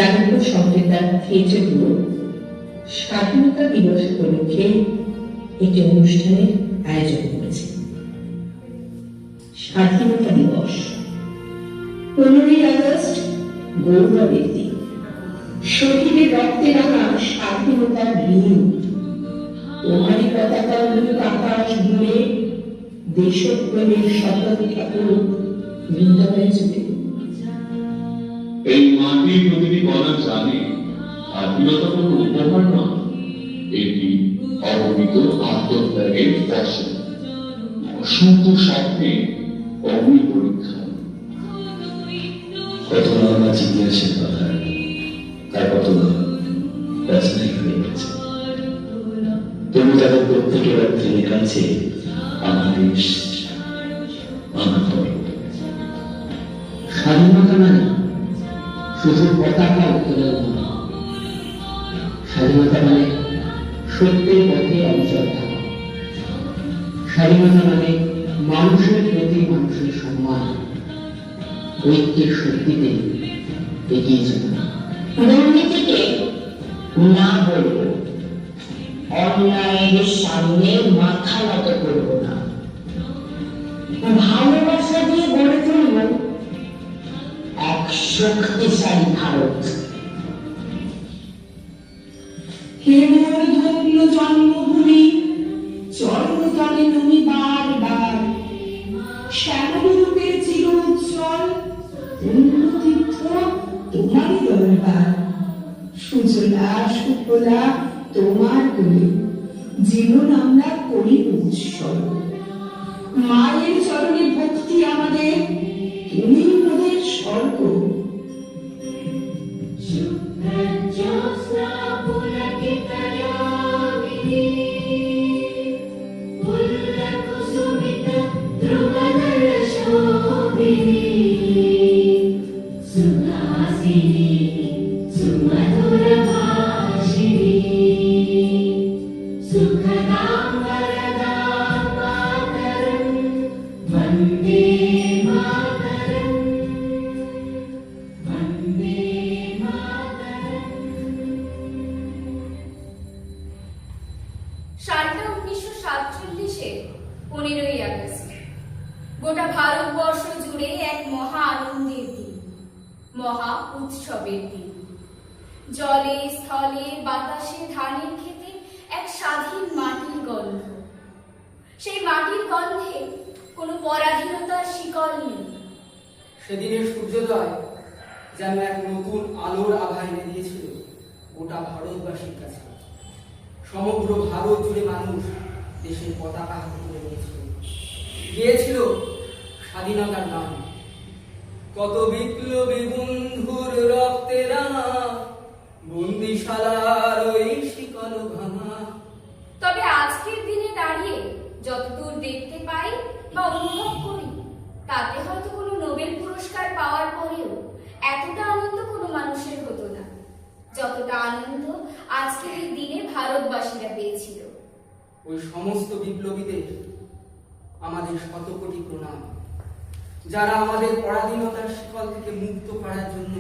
সাহিত্য সম্প্রদায় থিয়েটারগুলো স্বাধীনতা দিবস উপলক্ষে একটি অনুষ্ঠানের আয়োজন করেছে। স্বাধীনতা দিবস 15ই আগস্ট গৌরবের দিন, শহীদের রক্তে রাঙা স্বাধীনতার ঋণ। তোমারই পতাকা উড়ুক আকাশ জুড়ে, দেশপ্রেমের শপথ থাকুক হৃদয়ে জুড়ে। এই মাটির প্রতিটি কণা জানে স্বাধীনতা কোনো উপহার নয়, এটি অগণিত আত্মত্যাগের ফসল, অসংখ্য স্বপ্নে অমূল পরীক্ষা। কত নানা ইতিহাসের কথা, তার কত রচনাই হয়ে গেছে, তবু তাদের প্রত্যেকের অর্থে লেখা আছে আমার দেশ, আমার ধর্ম। স্বাধীনতা মানে শুধু পতাকা উত্তোলন নয়, স্বাধীনতা মানে সত্যের পথে অবিচল থাকা। স্বাধীনতা মানে মানুষের প্রতি মানুষের সম্মান, ঐক্যের শক্তিতে এগিয়ে চলা। দুর্নীতিকে না বলবো, অন্যায়ের সামনে মাথা নত করবো না, ভালোবাসা দিয়ে গড়ে তুলব এক শক্তিশালী ভারত। হে মোর ধন্য জন্মভূমি, জন্মতলে তুমি বারবার, শ্যামরূপে চির উজ্জ্বল পুণ্যতীর্থ তোমারই দরবার। সুজলা সুফলা তোমার কোলে জীবন আমরা করি উৎসব। মায়ের চরণে ভক্তি আমাদের, তুমি মোদের স্বর্গ। সালটা 1947-এর 15ই আগস্ট। গোটা ভারতবর্ষ জুড়ে এক মহা আনন্দের দিন, মহা উৎসবের দিন। জলে স্থলে বাতাসে ধানের খেতে এক স্বাধীন মাটির গন্ধ। সেই মাটির গন্ধে কোনো পরাধীনতার শিকল নেই। সেদিনের সূর্যোদয় যেন এক নতুন আলোর আভা এনে দিয়েছিল গোটা ভারতবাসীর কাছে। সমগ্র ভারত জুড়ে মানুষ দেশের পতাকা হাতে তুলে নিয়েছিল, গিয়েছিল স্বাধীনতার গান। কত বিপ্লবী বন্ধুর রক্তে রাঙা, বন্দিশালার ওই শিকল ভাঙা। তবে আজকের দিনে দাঁড়িয়ে যতদূর দেখতে পাই বা অনুভব করি, তাতে হয়তো কোনো নোবেল পুরস্কার পাওয়ার পরেও এতটা আনন্দ কোনো মানুষের হতো না, যতটা আনন্দ আজকের এই দিনে ভারতবাসীরা পেয়েছিল। ওই সমস্ত বিপ্লবীদের আমাদের শতকোটি প্রণাম, যারা আমাদের পরাধীনতার শিকল থেকে মুক্ত করার জন্য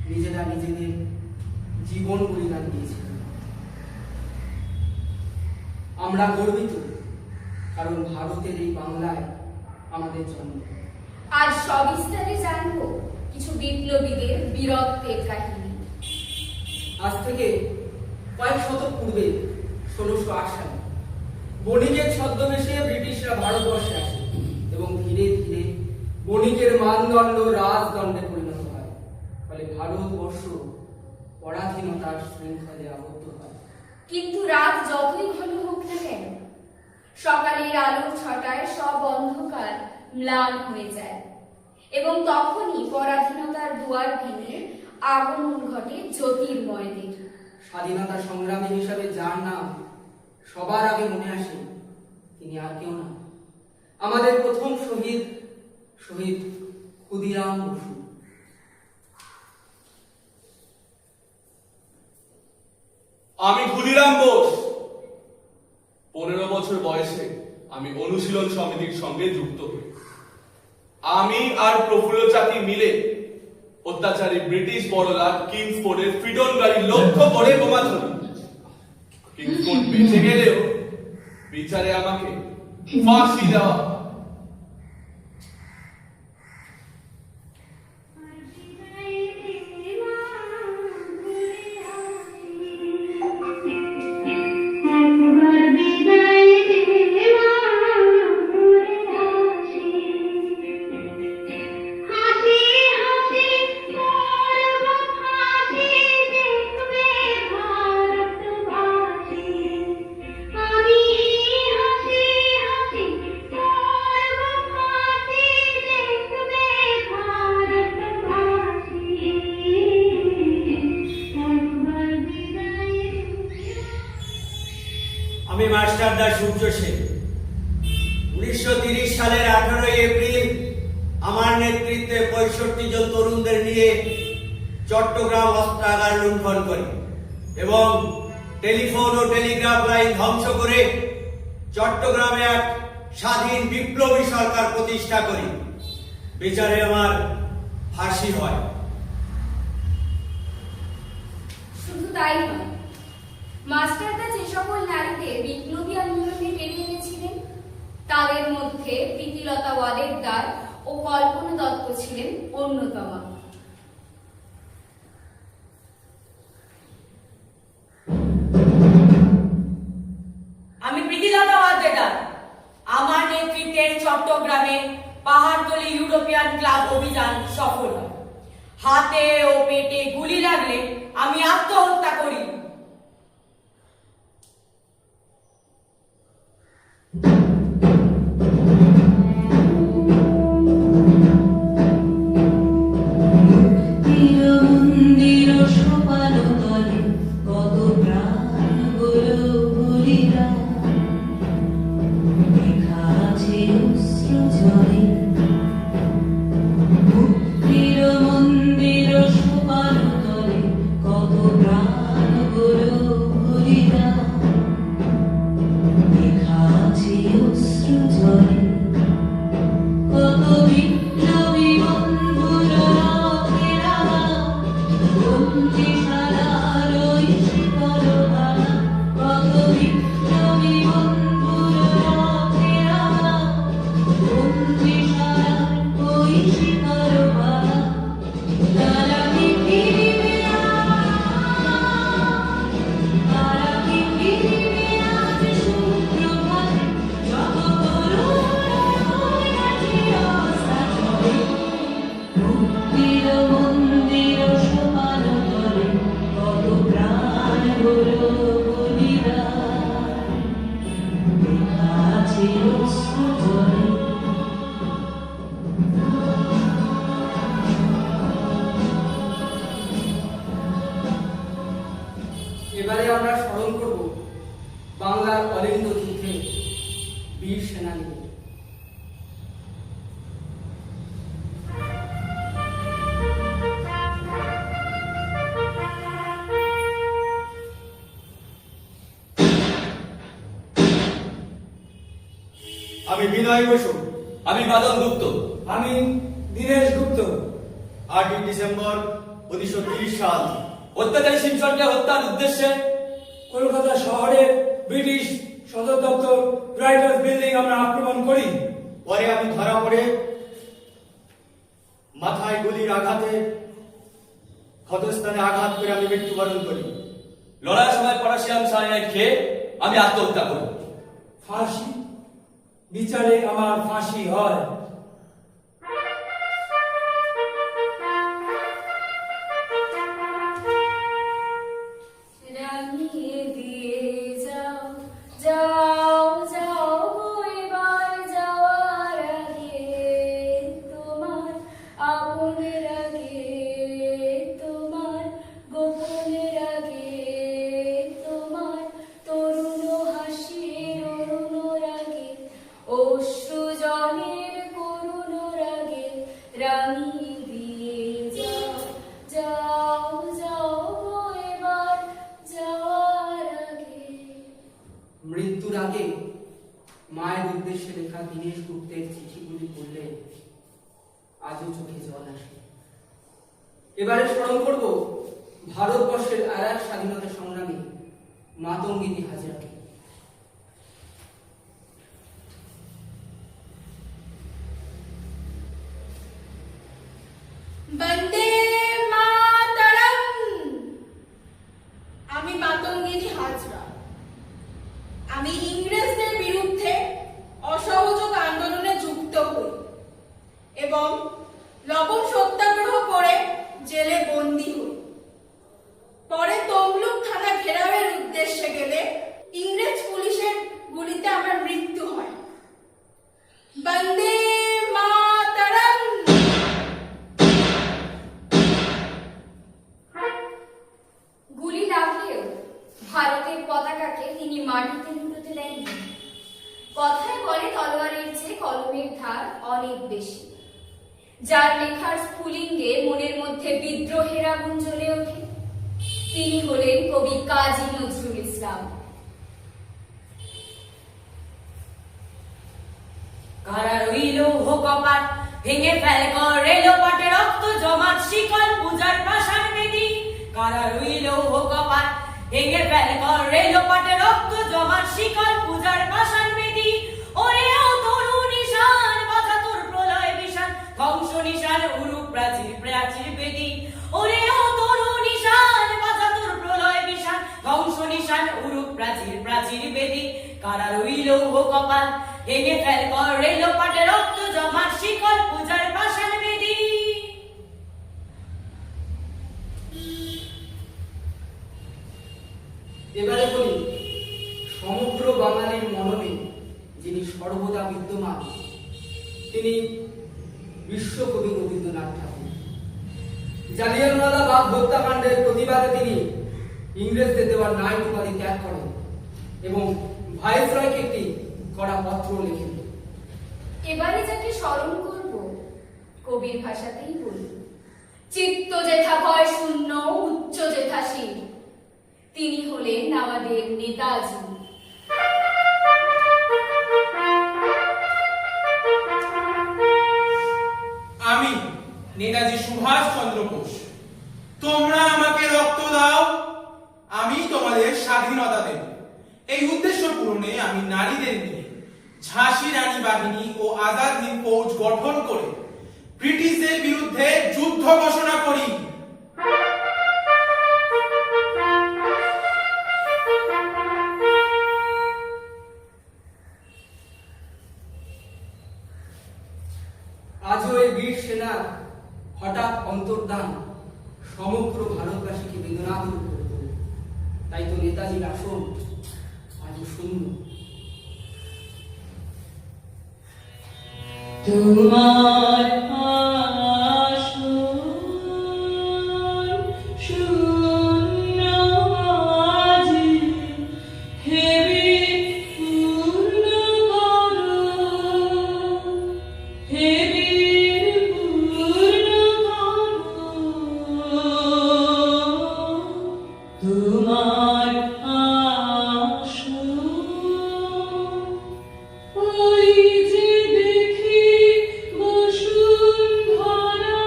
নিজেরা নিজেদের জীবন বলিদান দিয়েছিলেন। আমরা গর্বিত, কারণ ভারতের এই বাংলায় আমাদের জন্ম। আজ সবিস্তারে জানবো কিছু বিপ্লবীদের বীরত্বের কাহিনী। আজ থেকে কয়েক শতক পূর্বে 1608 সালে বণিকের ছদ্মবেশে ব্রিটিশরা ভারতবর্ষে আসে এবং ধীরে ধীরে বণিকের মানদণ্ড রাজদণ্ডে পরিণত হয়। ফলে ভারতবর্ষ পরাধীনতার শৃঙ্খলে আবদ্ধ হয়। কিন্তু রাত যতই ঘন হোক না কেন, সকালের আলোর ছটায় সব অন্ধকার ম্লান হয়ে যায় এবং তখনই পরাধীনতার দুয়ার ভেঙে আগমন ঘটে জ্যোতির্ময়দের। স্বাধীনতা সংগ্রামী হিসাবে যার নাম সবার আগে মনে আসে, তিনি আর কেউ না, আমাদের প্রথম শহীদ ক্ষুদিরাম বসু। আমি ক্ষুদিরাম বোস। 15 বছর বয়সে আমি অনুশীলন সমিতির সঙ্গে যুক্ত হই। আমি আর প্রফুল্ল চাকি মিলে অত্যাচারী ব্রিটিশ বড়রা কিংসফোর্ডের ফ্রিডন গাড়ি লক্ষ্য করে বোমা ধরে। কিংসফোর্ড বেঁচে গেলেও বিচারে আমাকে ফাঁসি দেওয়া। আমি মাস্টারদা সূর্য সেন। 1930 সালের 18 এপ্রিল আমার নেতৃত্বে 65 জন তরুণদের নিয়ে চট্টগ্রাম অস্ত্রাগার লুণ্ঠন করি এবং টেলিফোন ও টেলিগ্রাফ লাইন ধ্বংস করে চট্টগ্রামে এক স্বাধীন বিপ্লবী সরকার প্রতিষ্ঠা করি। বিচারে আমার ফাঁসি হয়। শুধু তাই নয়, মাস্টারদা যে সকল নারীদের বিপ্লবী আন্দোলনে টেনে এনেছিলেন তাদের মধ্যে প্রীতিলতা ওয়াদেদার ও কল্পনা দত্ত ছিলেন অন্যতম। আমি প্রীতিলতা ওয়াদেদার। আমার নেতৃত্বের চট্টগ্রামে পাহাড়তলি ইউরোপিয়ান ক্লাব অভিযান সফল হয়। হাতে ও পেটে গুলি লাগলে আমি আত্মহত্যা করি। এবারে আমরা স্মরণ করব বাংলার অলিন্দ যুদ্ধে বীর সেনানীদের। আমি বিনয় বসু। আমি বাদল গুপ্ত। আমি দীনেশ গুপ্ত। 8 ডিসেম্বর 1930 সাল অত্যাচারী সিমসনকে হত্যার উদ্দেশ্যে কলকাতা শহরের ব্রিটিশ সদর দপ্তর রাইটার্স বিল্ডিং আমরা আক্রমণ করি। পরে আমি ধরা পড়ে মাথায় গুলির আঘাতে ক্ষতস্থানে আঘাত করে আমি মৃত্যুবরণ করি। লড়াইয়ের সময় পটাশিয়াম সায়ানাইড খেয়ে আমি আত্মহত্যা করি। ফাঁসি বিচারে আমার ফাঁসি হয়। রাঙিয়ে দিয়ে যাও যাও যাও গো এবার যাওয়ার আগে, তোমার আপনের আগে, তোমার গোপনের আগে, তোমার তরুণ হাসির অরুণ রাগে, অশ্রু জলের করুণ রাগে, রাঙিয়ে দিয়ে যাও যাও যাও গো এবার যাওয়ার আগে। মৃত্যুর আগে মায়ের উদ্দেশ্যে লেখা দীনেশ গুপ্তের চিঠিগুলি পড়লে আজও চোখে জল আসে। এবারে স্মরণ করব ভারতবর্ষের আর এক স্বাধীনতা সংগ্রামী মাতঙ্গিনী হাজরাকে। বন্দে মাতরম। আমি মাতঙ্গিনী হাজরা। আমি ইংরেজদের বিরুদ্ধে অসহযোগ আন্দোলনে যুক্ত হই এবং লবণ সত্যাগ্রহ করে জেলে বন্দী হই। পরে তমলুক থানা ঘেরাওয়ের উদ্দেশ্যে গেলে ইংরেজ পুলিশের গুলিতে আমার মৃত্যু হয়। বন্দে মাতরম। গুলি লাগলেও ভারতের পতাকাকে তিনি মাটিতে লুটোতে দেননি। কথায় বলে তলোয়ারের চেয়ে কলমের ধার অনেক বেশি। যার লেখার স্ফুলিঙ্গে মনের মধ্যে বিদ্রোহের আগুন জ্বলে ওঠে তিনি হলেন কবি কাজী নজরুল ইসলাম। কারা রইল হো কপাট, ভেঙে ফেল করে লোপাটে রক্ত জমাট শিকল পূজার পাষাণ বেদি। কারা রইল হো কপাট, ভেঙে ফেল করে লোপাটে রক্ত জমাট শিকল পূজার পাষাণ বেদি। ওরে ও তরু নিশান বাধা তোর প্রলয় বিশান, ধ্বংস নিশান উরু প্রাচীর প্রাচীর বেদি। ওরে ও তরু নিশান বাধা তোর প্রলয় বিশান, ধ্বংস নিশান উরু প্রাচীর প্রাচীর বেদি। কারা রইল হো কপাল, ভেঙে ফেল করে লোপাটে রক্ত জমাট শিকল পূজার পাষাণ বেদি। এবারে বলি সমগ্র বাঙালির মননে যিনি সর্বদা বিদ্যমান তিনি বিশ্বকবি রবীন্দ্রনাথ ঠাকুর। জালিয়ানওয়ালাবাগ হত্যাকাণ্ডের প্রতিবাদে তিনি ইংরেজদের দেওয়া নাইট উপাধি ত্যাগ করেন এবং ভাইসরয়কে একটি কড়া পত্র লেখেন। এবারে যাকে স্মরণ করব কবির ভাষাতেই বলি। চিত্ত যেথা ভয় শূন্য উচ্চ যেথাসীন, তিনি হলেন আমাদের নেতাজি। আমি নেতাজি সুভাষ চন্দ্র বোস। তোমরা আমাকে রক্ত দাও, আমি তোমাদের স্বাধীনতা দেব। এই উদ্দেশ্য পূরণে আমি নারীদের নিয়ে ঝাঁসি রানী বাহিনী ও আজাদ হিন্দ ফৌজ গঠন করে ব্রিটিশদের বিরুদ্ধে যুদ্ধ ঘোষণা করি। আজও এই বীর সেনা হঠাৎ অন্তর্ধান সমগ্র ভারতবাসীকে বেদনাতুর করে তোলে। তাই তো নেতাজির আসন আজও শূন্য। তোমার আসন শূন্য আজি, হে বীর পূর্ণ করো, হে বীর পূর্ণ করো। তোমার আসন ওই যে দেখি বসুন্ধরা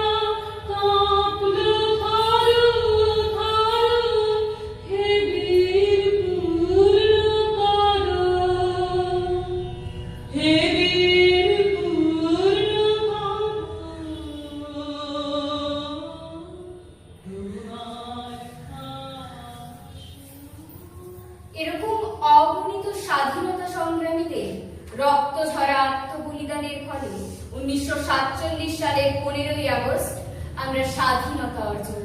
কাঁপল থারো থারো, হে বীর পূর্ণ করো, হে বীর পূর্ণ এরকম অগণিত স্বাধীনতা সংগ্রামীদের রক্ত ঝরা আত্মবলিদানের ফলে 1947 সালের 15ই আগস্ট আমরা স্বাধীনতা অর্জন